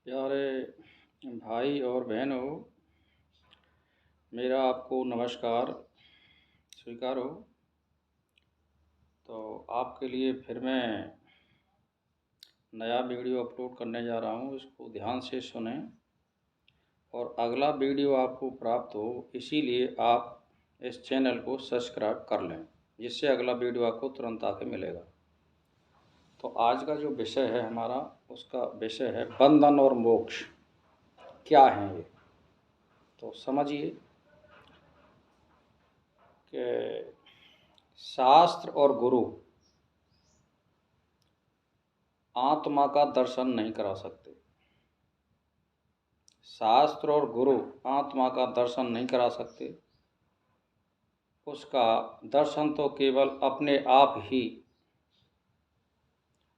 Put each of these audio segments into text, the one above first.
प्यारे भाई और बहनों, मेरा आपको नमस्कार स्वीकार हो। तो आपके लिए फिर मैं नया वीडियो अपलोड करने जा रहा हूँ, इसको ध्यान से सुनें और अगला वीडियो आपको प्राप्त हो, इसीलिए आप इस चैनल को सब्सक्राइब कर लें, जिससे अगला वीडियो आपको तुरंत आके मिलेगा। तो आज का जो विषय है हमारा, उसका विषय है बंधन और मोक्ष। क्या हैं ये? तो समझिए कि शास्त्र और गुरु आत्मा का दर्शन नहीं करा सकते। शास्त्र और गुरु आत्मा का दर्शन नहीं करा सकते। उसका दर्शन तो केवल अपने आप ही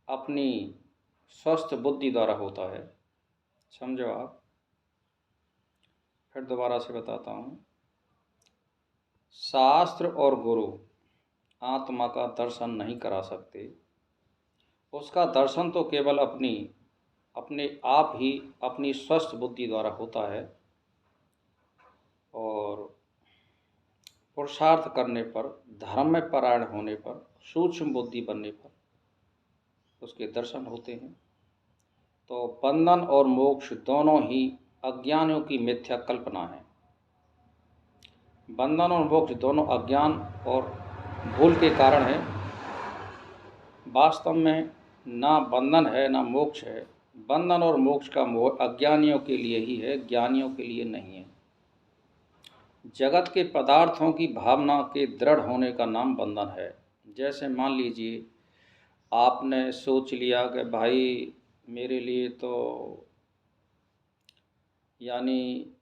अपनी स्वस्थ बुद्धि द्वारा होता है। समझो आप, फिर दोबारा से बताता हूँ। शास्त्र और गुरु आत्मा का दर्शन नहीं करा सकते। उसका दर्शन तो केवल अपने आप ही अपनी स्वस्थ बुद्धि द्वारा होता है और पुरुषार्थ करने पर, धर्म में परायण होने पर, सूक्ष्म बुद्धि बनने पर उसके दर्शन होते हैं। तो बंधन और मोक्ष दोनों ही अज्ञानियों की मिथ्या कल्पना है। बंधन और मोक्ष दोनों अज्ञान और भूल के कारण है। वास्तव में ना बंधन है ना मोक्ष है। बंधन और मोक्ष का मोह अज्ञानियों के लिए ही है, ज्ञानियों के लिए नहीं है। जगत के पदार्थों की भावना के दृढ़ होने का नाम बंधन है। जैसे मान लीजिए आपने सोच लिया कि भाई मेरे लिए तो यानी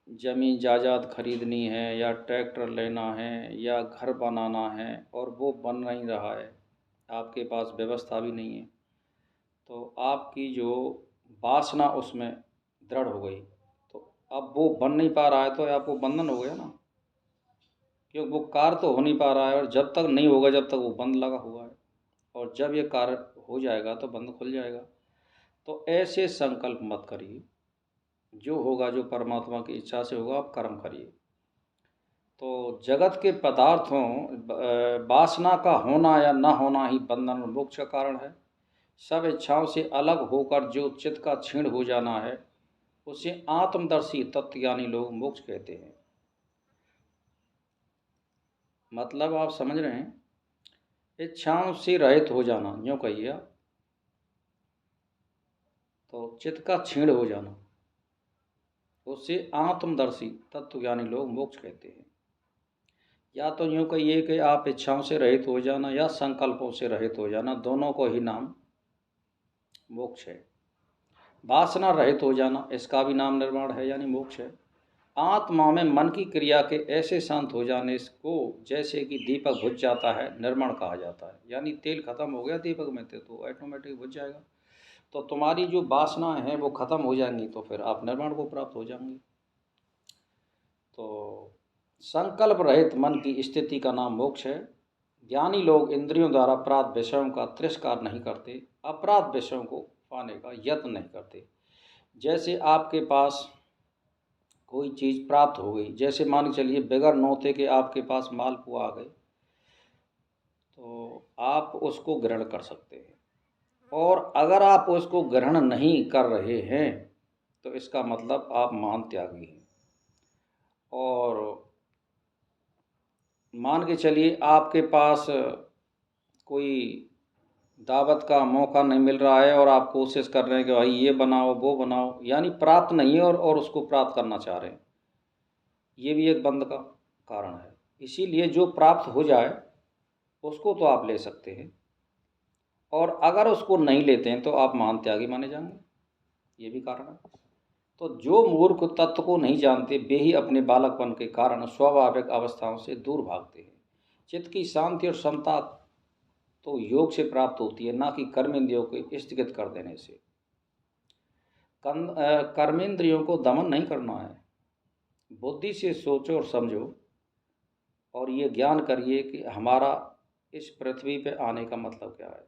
ज़मीन जायदाद खरीदनी है या ट्रैक्टर लेना है या घर बनाना है, और वो बन नहीं रहा है, आपके पास व्यवस्था भी नहीं है। तो आपकी जो वासना उसमें दृढ़ हो गई, तो अब वो बन नहीं पा रहा है, तो आपको बंधन हो गया ना, क्योंकि वो कार्य तो हो नहीं पा रहा है, और जब तक नहीं होगा जब तक वो बंद लगा हुआ है, और जब ये कार्य हो जाएगा तो बंद खुल जाएगा। तो ऐसे संकल्प मत करिए। जो होगा, जो परमात्मा की इच्छा से होगा, आप कर्म करिए। तो जगत के पदार्थों वासना का होना या न होना ही बंधन और मोक्ष का कारण है। सब इच्छाओं से अलग होकर जो चित्त का क्षीण हो जाना है, उसे आत्मदर्शी तत्वज्ञानी लोग मोक्ष कहते हैं। मतलब आप समझ रहे हैं, इच्छाओं से रहित हो जाना, यूँ कहिए आप, तो चित्त का क्षीण हो जाना, उसे आत्मदर्शी तत्वज्ञानी लोग मोक्ष कहते हैं। या तो यूँ कहिए कि आप इच्छाओं से रहित हो जाना या संकल्पों से रहित हो जाना, दोनों को ही नाम मोक्ष है। वासना रहित हो जाना, इसका भी नाम निर्वाण है, यानी मोक्ष है। आत्मा में मन की क्रिया के ऐसे शांत हो जाने को जैसे कि दीपक बुझ जाता है, निर्मण कहा जाता है। यानी तेल खत्म हो गया दीपक में तो ऑटोमेटिक बुझ जाएगा। तो तुम्हारी जो वासना है वो खत्म हो जाएंगी, तो फिर आप निर्वाण को प्राप्त हो जाएंगे। तो संकल्प रहित मन की स्थिति का नाम मोक्ष है। ज्ञानी लोग इंद्रियों द्वारा प्राप्त विषयों का तिरस्कार नहीं करते, अपराध विषयों को पाने का यत्न नहीं करते। जैसे आपके पास कोई चीज़ प्राप्त हो गई, जैसे मान के चलिए बगैर नौते के आपके पास मालपुआ आ गए, तो आप उसको ग्रहण कर सकते हैं। और अगर आप उसको ग्रहण नहीं कर रहे हैं, तो इसका मतलब आप महान त्यागी हैं। और मान के चलिए आपके पास कोई दावत का मौका नहीं मिल रहा है और आप कोशिश कर रहे हैं कि भाई ये बनाओ वो बनाओ, यानी प्राप्त नहीं है और उसको प्राप्त करना चाह रहे हैं, ये भी एक बंध का कारण है। इसीलिए जो प्राप्त हो जाए उसको तो आप ले सकते हैं, और अगर उसको नहीं लेते हैं तो आप महान त्यागी माने जाएंगे, ये भी कारण है। तो जो मूर्ख तत्व को नहीं जानते, वे ही अपने बालकपन के कारण स्वाभाविक अवस्थाओं से दूर भागते हैं। चित्त की शांति और समता तो योग से प्राप्त होती है, ना कि कर्मेंद्रियों को स्थगित कर देने से। कर्मेंद्रियों को दमन नहीं करना है। बुद्धि से सोचो और समझो, और ये ज्ञान करिए कि हमारा इस पृथ्वी पे आने का मतलब क्या है।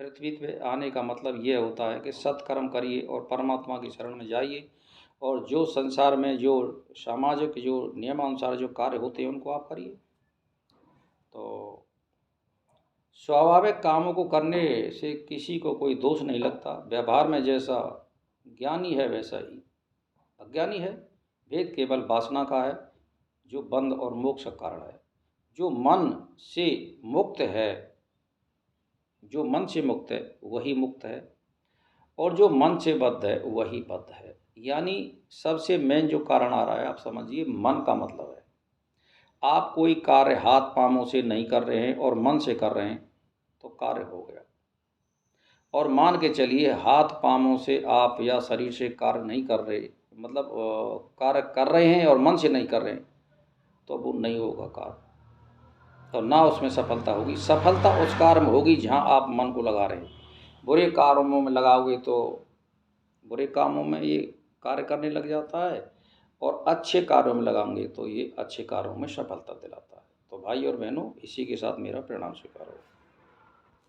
पृथ्वी पे आने का मतलब ये होता है कि सत्कर्म करिए और परमात्मा की शरण में जाइए, और जो संसार में जो सामाजिक जो नियमानुसार जो कार्य होते हैं उनको आप करिए। तो स्वाभाविक कामों को करने से किसी को कोई दोष नहीं लगता। व्यवहार में जैसा ज्ञानी है वैसा ही अज्ञानी है। भेद केवल वासना का है जो बंध और मोक्ष का कारण है। जो मन से मुक्त है, जो मन से मुक्त है वही मुक्त है, और जो मन से बद्ध है वही बद्ध है। यानी सबसे मेन जो कारण आ रहा है, आप समझिए, मन का मतलब है। आप कोई कार्य हाथ पांवों से नहीं कर रहे हैं और मन से कर रहे हैं तो कार्य हो गया। और मान के चलिए हाथ पांवों से आप या शरीर से कार्य नहीं कर रहे, मतलब कार्य कर रहे हैं और मन से नहीं कर रहे हैं, तो वो नहीं होगा कार्य, तो ना उसमें सफलता होगी। सफलता उस कार्य में होगी जहाँ आप मन को लगा रहे हैं। बुरे कामों में लगाओगे तो बुरे कामों में ये कार्य करने लग जाता है, और अच्छे कार्यों में लगाएंगे तो ये अच्छे कार्यों में सफलता दिलाता है। तो भाई और बहनों, इसी के साथ मेरा प्रणाम स्वीकार।